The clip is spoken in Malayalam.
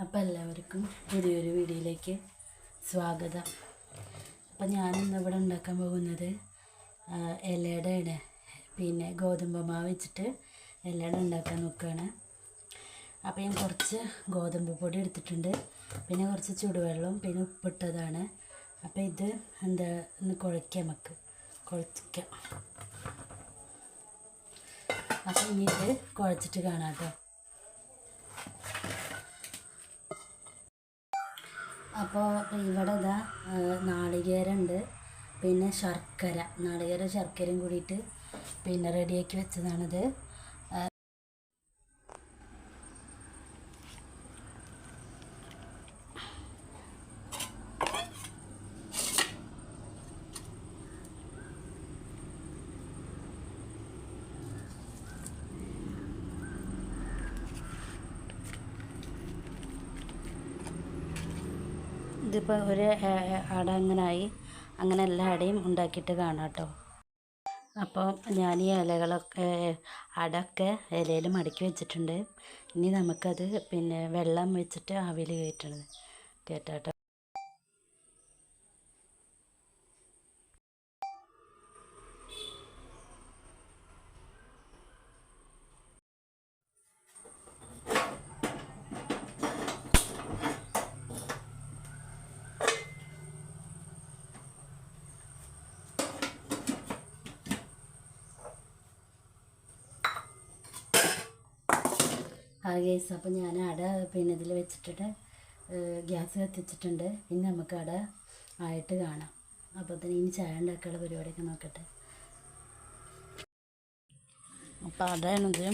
അപ്പോൾ എല്ലാവർക്കും പുതിയൊരു വീഡിയോയിലേക്ക് സ്വാഗതം. അപ്പോൾ ഞാനിന്ന് ഇവിടെ ഉണ്ടാക്കാൻ പോകുന്നത് ഇലയുടെ പിന്നെ ഗോതമ്പ് മാവ് വെച്ചിട്ട് ഇലയുടെ ഉണ്ടാക്കാൻ നോക്കുകയാണ്. അപ്പോൾ ഞാൻ കുറച്ച് ഗോതമ്പ് പൊടി എടുത്തിട്ടുണ്ട്, പിന്നെ കുറച്ച് ചൂടുവെള്ളം, പിന്നെ ഉപ്പിട്ടതാണ്. അപ്പോൾ ഇത് ഒന്ന് കുഴയ്ക്കാം, നമുക്ക് കുഴച്ചിക്കാം. അപ്പോൾ ഇനി ഇത് കുഴച്ചിട്ട് കാണാം കേട്ടോ. അപ്പോൾ ഇവിടെ ഇതാ നാളികേരമുണ്ട്, പിന്നെ ശർക്കര, ശർക്കരയും കൂടിയിട്ട് പിന്നെ റെഡിയാക്കി വെച്ചതാണിത്. ഇതിപ്പോൾ ഒരു അട അങ്ങനെ എല്ലാ അടയും ഉണ്ടാക്കിയിട്ട് കാണാം കേട്ടോ. അപ്പോൾ ഞാൻ ഈ ഇലകളൊക്കെ അടയൊക്കെ ഇലയിൽ മടക്കി വെച്ചിട്ടുണ്ട്. ഇനി നമുക്കത് പിന്നെ വെള്ളം വെച്ചിട്ട് ആവിയിൽ കേട്ടാട്ടോ. ഗൈസ്, അപ്പോൾ ഞാൻ അട പിന്നെ ഇതിൽ വെച്ചിട്ട് ഗ്യാസ് കത്തിച്ചിട്ടുണ്ട്. പിന്നെ നമുക്ക് അട ആയിട്ട് കാണാം. അപ്പോൾ തന്നെ ഇനി ചായ ഉണ്ടാക്കാനുള്ള പരിപാടിയൊക്കെ നോക്കട്ടെ. അപ്പോൾ അടയാണിത്.